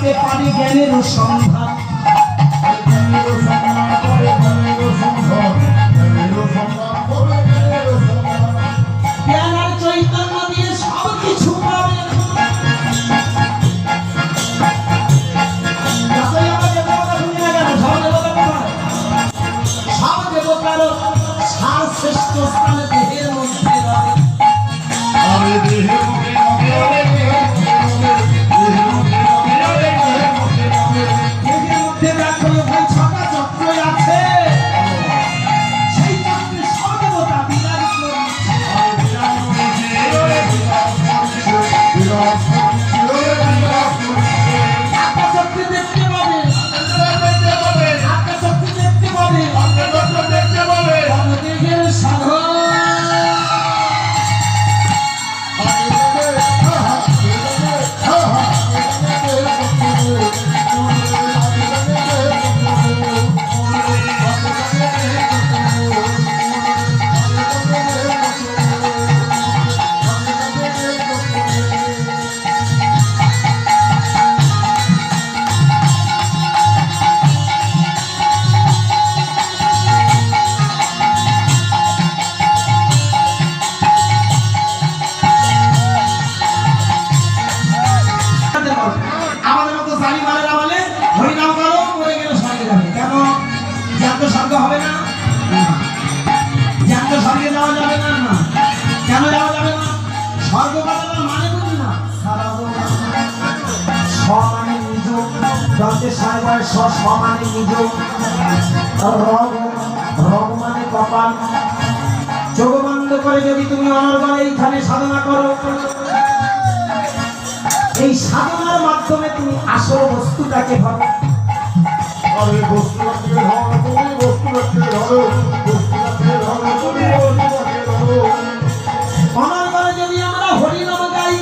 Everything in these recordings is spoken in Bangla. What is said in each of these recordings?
আসতে পারে জ্ঞানের সন্ধান। জ্ঞান আর চৈতন্য দিয়ে সব কিছু পাবে। সব দেবতারও শ্রেষ্ঠ স্থানে দেহের মধ্যে রবে। চোখ বন্ধ করে যদি তুমি অনর্গল এইখানে সাধনা করো, এই সাধনার মাধ্যমে তুমি আসল বস্তুটাকে ভাবো। অনর্গলে যদি আমরা হরিনাম গাই,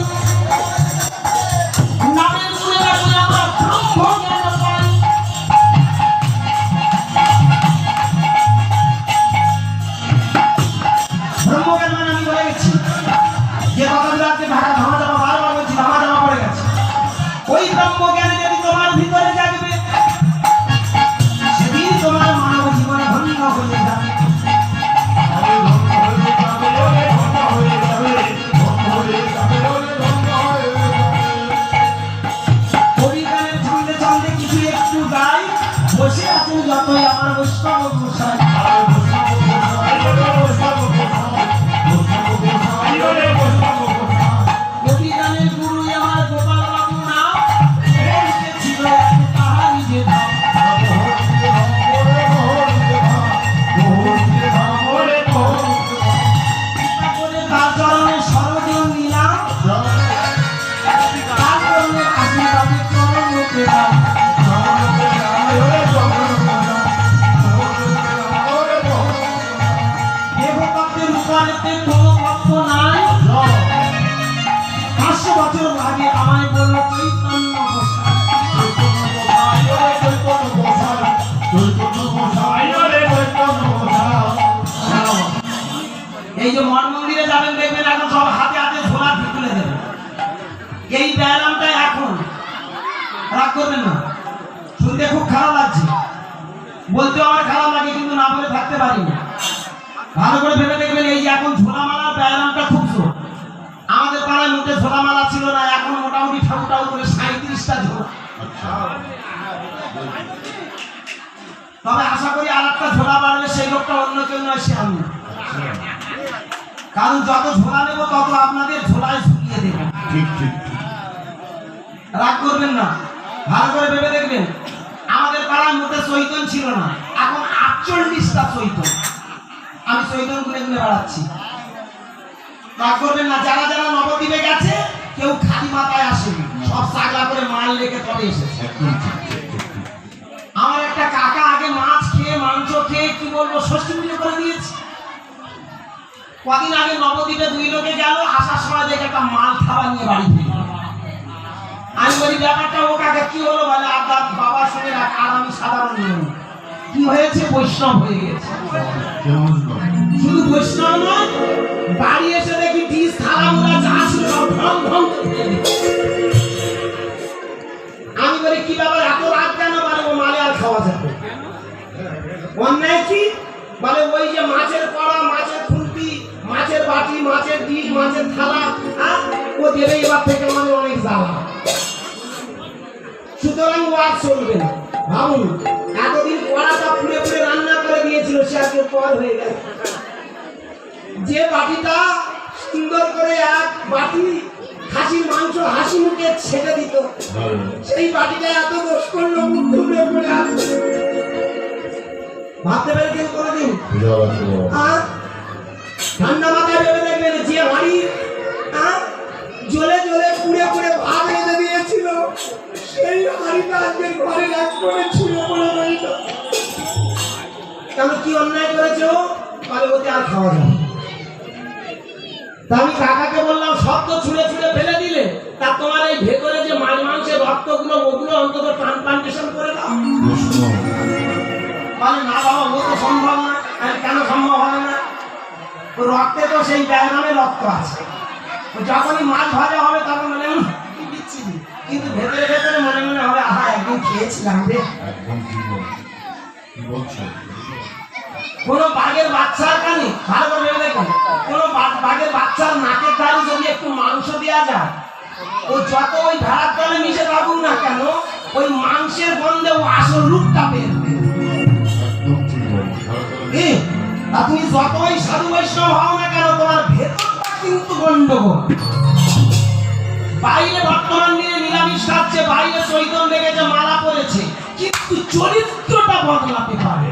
নামের গুণে লাগলে আমরা ব্রহ্ম জ্ঞান পাই। ব্রহ্মজ্ঞান মানে আমি বলে গেছি, যে কথাগুলো আজকে ঢাকা ধামাচাপা বারবার বলছি, ধামাচাপা পড়ে গেছে। ওই ব্রহ্মজ্ঞান যদি তোমার ভিতরে জাগবে, সেদিন তোমার মানব জীবনে ধন্য হয়ে যাবে। কবিগানের ছন্দে ছন্দে কিছু একটু গাই, বসে আছেন যতই আমার বৈষ্ণব গোসাই। কবিগানের গুরু আমার গোপাল বাবু নাম, ছিল তাহারই যে নাম। তার চরণে সর্বজন নিলাম, তার চরণে আশীর্বাদে চরণ পেলাম। দেবতাদের উপারেতে কোনো তত্ত্ব নাই। 500 বছর আগে আমায় বলল চৈতন্য গোসাই। এই যে মঠ মন্দিরে যাবেন দেখবেন এখন সব হাতে হাতে ঝোলা তুলে দেবে। এই ব্যায়ামটা এখন রাগ করবেন না, শুনতে খুব খারাপ লাগছে, বলতেও আমার খারাপ লাগে, কিন্তু না বলে থাকতে পারি না। ভালো করে ভেবে দেখবেন, এই যে এখন ঝোলামালার ব্যায়ামটা খুব জোর। আমাদের পাড়ায় মোটে ঝোলামালা ছিল না, এখন মোটামুটি ঠাকুরটাও করে 37টা ঝোলা। তবে আশা করি আর একটা ঝোলা বাড়বে, সেই লোকটা অন্য কেউ নয়, সে আমি। কারণ যত ঝোলা নেব তত আপনাদের ঝোলায় ঝুলিয়ে দেব। রাগ করবেন না, ভালো করে ভেবে দেখবেন। আমাদের পাড়ার মোটে চৈতন ছিল না, এখন 48টা চৈতন। আমি চৈতন গুনে গুনে বেড়াচ্ছি। রাগ করবেন না, যারা যারা নবদ্বীপে গেছে কেউ খালি মাথায় আসেনি, সব চাগলা করে মাল লেগে তবে এসেছে। আমার একটা কাকা আগে মাছ খেয়ে মাংস খেয়ে কি বলবো ষষ্ঠী পুজো করে দিয়েছে। কদিন আগে নবদ্বীপে 2 লোকে গেল, আসার সময় দেখে একটা মাল খাবার নিয়ে বাড়ি ফিরে। আমি বলি ব্যাপারটা ও কাকা কি হলো? বলে আপনার বাবার সঙ্গে আর আমি সাধারণ নিয়ম। কি হয়েছে? বৈষ্ণব হয়ে গেছে। শুধু বৈষ্ণব নয়, বাড়ি এসে দেখি ডিস থালা মুলা যা ছিল সব ঢং ঢং। আমি বলি মাছের থালা ও দেবে এবার থেকে আমাদের অনেক জ্বালা। সুতরাং ও আর চলবে না। ভাবুন এতদিন কড়াটা পুড়ে পুড়ে রান্না করে দিয়েছিল, সে আজকে পর হয়ে গেল। যে বাটিটা সুন্দর করে এক বাটি খাসির মাংস হাসি মুখে ছেড়ে দিত, সেই বাটিটা এত দোষ করলো, মুখ ধুয়ে পড়ে আছে। ভাবতে পারে কেউ কোনোদিন? আর ঠান্ডা মাথায় ভেবে দেখবেন যে হাড়ি জ্বলে জ্বলে পুড়ে পুড়ে ভাত রেঁধে দিয়েছিল, সেই হাড়িটা আজকে ঘরে এক করে ছুঁড়ে পড়ে রইল। কেন, কি অন্যায় করেছে ও? বলে ওতে আর খাওয়া যাবে। তা আমি কাকাকে বললাম সব তো ছুঁড়ে ছুঁড়ে ফেলে দিলে, তা তোমার এই ভেতরে যে মাছ মাংসের রক্তগুলো ওগুলো অন্তত ট্রান্সপ্লান্টেশন করে দাও। বলে না বাবা, ও তো সম্ভব না। কেন সম্ভব হবে না? রক্তে তো সেই ব্যায়ামে রক্ত আছে। যখনই মাছ ভাজা হবে তখন মনে কি বিচ্ছিরি, কিন্তু ভেতরে ভেতরে মনে মনে হবে আহা একদিন খেয়েছিলাম রে। কোন বাঘের বাচ্চার কানে ভালো করে ভেবে দেখুন, কোন বাঘের বাচ্চার নাকের দাড়ি যদি একটু মাংস দেওয়া যায়, ও যত ওই ভেড়ার তলে মিশে থাকুক না কেন, ওই মাংসের গন্ধে ও আসল রূপটা পেয়ে তুমি যতই সাধু বৈষ্ণব হও না কেন, তোমার ভেতরটা কিন্তু গন্ডগোল। বাইরে বর্তমান দিনে নিরামিষ খাচ্ছে, বাইরে চৈতন্য রেখেছে, মালা পড়েছে, কিন্তু চরিত্রটা বদলাতে পারে।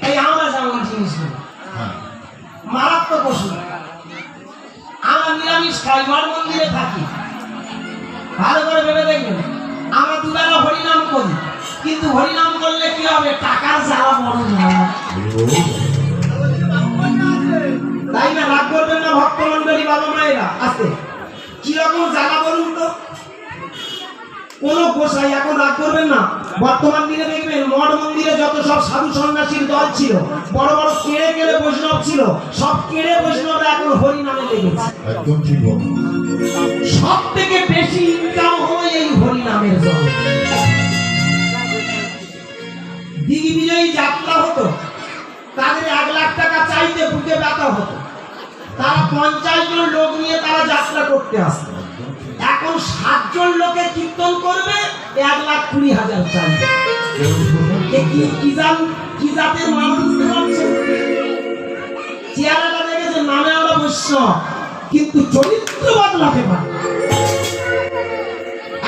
এই আমরা যেমন জিনিস মারাত্মক ওষুধ। আমরা নিরামিষ খাই, মঠ মন্দিরে থাকি, ভালো করে ভেবে দেখবেন। আমরা দুবেলা হরিনাম করি, কিন্তু হরিনাম করলে কি হবে? টাকার জ্বালা বড় জ্বালা, তাই না? রাগ করবেন না ভক্ত মন্ডলী, বাবা মায়েরা। আসতে কিরকম জ্বালা বলুন তো? কোন গোসাই, এখন রাগ করবেন না, বর্তমান দিনে দেখবেন মঠ মন্দিরে যত সব সাধু সন্ন্যাসীর দল ছিল, বড় বড় কেড়ে কেড়ে বৈষ্ণব ছিল, সব কেড়ে বৈষ্ণবরা এখন হরিনামে লেগেছে। একদম ঠিক। সব থেকে বেশি ইনকাম হয় এই হরিনামের জন্য। দিগ্বিজয়ী যাত্রা হতো, তাদের 1 লাখ টাকা চাইতে বুকে ব্যথা হতো, তারা 50 জন লোক নিয়ে তারা যাত্রা করতে আসতো। এখন 7 জন লোকে কীর্তন করবে, 1,20,000 চাইবে। কি জাতের মানুষ বুঝতে পারছেন? চেহারাটা দেখেছে, নামে আমরা বৈষ্ণব, কিন্তু চরিত্র বদলাতে পারে।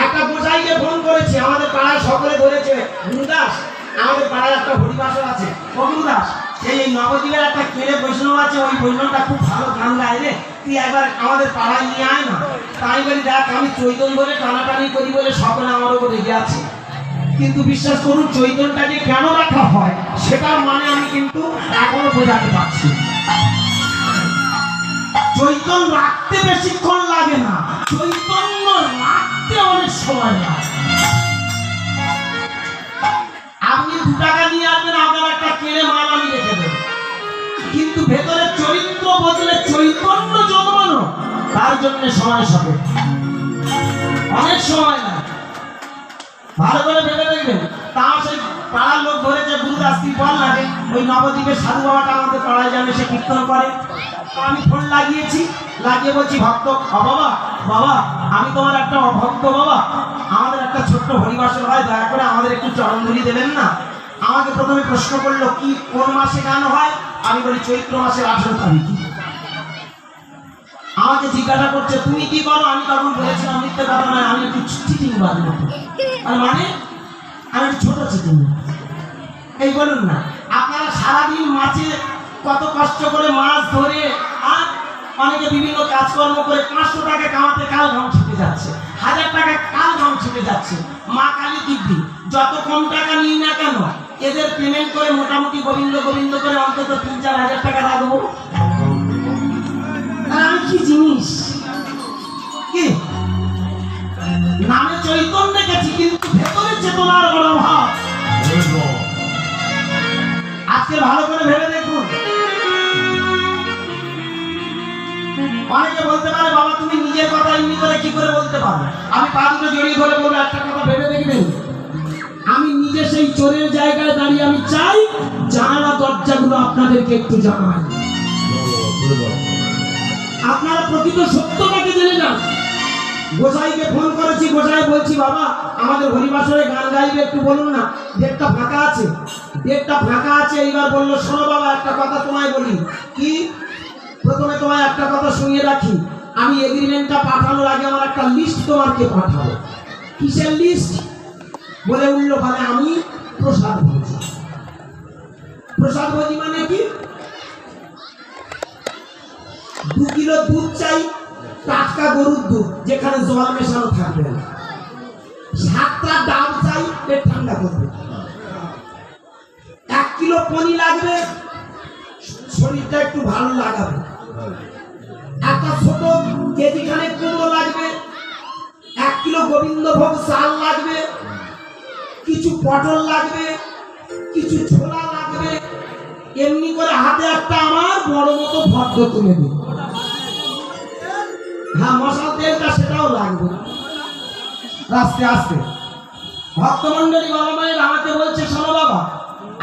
একটা গোসাইকে ফোন করেছে, আমাদের পাড়ায় সকলে ধরেছে, গুরুদাস আমাদের পাড়ায় একটা হরিবাসর আছে, গুরুদাস সেই নবদ্বীপের একটা কেড়ে বৈষ্ণব আছে, ওই বৈষ্ণবটা খুব ভালো গান গায় রে, তুই একবার আমাদের পাড়ায় নিয়ে আয় না। তাই বলি দেখ, আমি চৈতন্য ধরে টানাটানি করি বলে সকলে আমার উপর রেগে আছে, কিন্তু বিশ্বাস করুন চৈতন্যটাকে কেন রাখা হয় সেটার মানে আমি কিন্তু এখনো বোঝাতে পারছি। চৈতন্য রাখতে বেশিক্ষণ লাগে না, চৈতন্য রাখতে অনেক সময় লাগে। আপনি 2 টাকা নিয়ে আসবেন, আপনার একটা কেড়ে মাল আমি রেখে দেব, কিন্তু ভেতরে চরিত্র বদলে চৈতন্য জন্মানো তার জন্য সময় সাপে অনেক সময় না। ভালো করে ভেবে দেখবেন। তা সেই পাড়ার লোক ধরেছে, গুরুদাস তুই বল না রে, ওই নবদ্বীপের সাধু বাবাটা আমাদের পাড়ায় যাবে, সে কীর্তন করে। আমি ফোন লাগিয়েছি, লাগিয়ে বলছি ভক্ত, বাবা বাবা আমি তোমার একটা অভক্ত বাবা, আমাদের একটা ছোট্ট হরিবাসর হয়, দয়া করে আমাদের একটু চরণধুলি দেবেন না। আমাকে প্রথমে প্রশ্ন করলো কি কোন মাসে গান হয়, আমি বলি চৈত্র মাসের 18 তারিখ। আমাকে জিজ্ঞাসা করছে তুমি কি করো, আমি তখন বলেছিলাম মিথ্যে কথা নয়, আমি একটু চিটিং বাজি। আর মানে আমি একটু ছোট চিটিং। এই বলুন না, আপনারা সারাদিন মাছে কত কষ্ট করে মাছ ধরে, আর অনেকে বিভিন্ন কাজকর্ম করে 500 টাকা কামাতে কাল ঘাম ছুটে যাচ্ছে, 1000 টাকা কাল ঘাম ছুটে যাচ্ছে। মা কালী দিব্যি যত কম টাকা নিই না কেন, এদের পেমেন্ট করে মোটামুটি গোবিন্দ গোবিন্দ করে অন্তত 3-4 হাজার টাকা রাখবো। আমি কি জিনিস, কি নামে চৈতন্য দেখেছি, কিন্তু ভেতরে চেতনার বড় অভাব। আজকে ভালো করে ভেবে দেখুন। অনেকে বলতে পারে বাবা তুমি নিজের কথা এমনি করে কি করে বলতে পারো, আমি পা দুটো জড়িয়ে ধরে বলবো একটা কথা ভেবে দেখবেন। আমি নিজে সেই চোরের জায়গায় দাঁড়িয়ে আমি চাই জানালা দরজাগুলো আপনাদেরকে একটু জানাই। আপনারা প্রকৃত সত্যটাকে জেনে যান। গোসাইকে ফোন করেছি, গোসাই বলছি বাবা আমাদের হরিবাসরে গান গাইবে, একটু বলুন না, ডেটটা ফাঁকা আছে, ডেটটা ফাঁকা আছে। এইবার বললো শোনো বাবা একটা কথা তোমায় বলি। কি? প্রথমে তোমায় একটা কথা শুনিয়ে রাখি, আমি এগ্রিমেন্টটা পাঠানোর আগে আমার একটা লিস্ট তোমাকে পাঠাবো। কিসের লিস্ট? বলে উঠলো মানে আমি প্রসাদ ভোজি। প্রসাদ ভোজি মানে কি? 2 কিলো দুধ চাই, টাটকা গরুর দুধ যেখানে জল মেশানো থাকবে না। 7টা ডাব চাই, পেট ঠান্ডা করবে। 1 কিলো পনির লাগবে, শরীরটা একটু ভালো লাগাবে। একটা ছোট কেজিখানে কুমড়ো লাগবে, 1 কিলো গোবিন্দভোগ চাল লাগবে, কিছু পটল লাগবে, কিছু ছোলা লাগবে। এমনি করে হাতে একটা আমার বড় মতো ভদ্র তুলে দিন। হ্যাঁ মশলা তেলটা সেটাও লাগবে। আস্তে আস্তে ভক্তমন্ডলী বাবা মায়ের আমাকে বলছে শোনো বাবা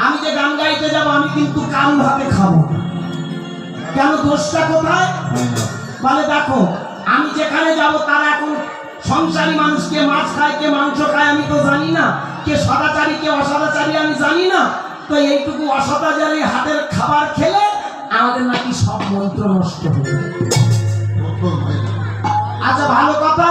আমি যে গান গাইতে যাবো আমি কিন্তু কারু হাতে খাবো। কেন? দোষটা কোথায়? বলে দেখো আমি যেখানে যাব তারা এখন সংসারী মানুষ, কে মাছ খায় কে মাংস খায় আমি তো জানি না, কে সদাচারী কে অসদাচারী আমি জানি না। তো এইটুকু অসদাচারী হাতের খাবার খেলে আমাদের নাকি সব মন্ত্র নষ্ট হবে। আচ্ছা ভালো কথা,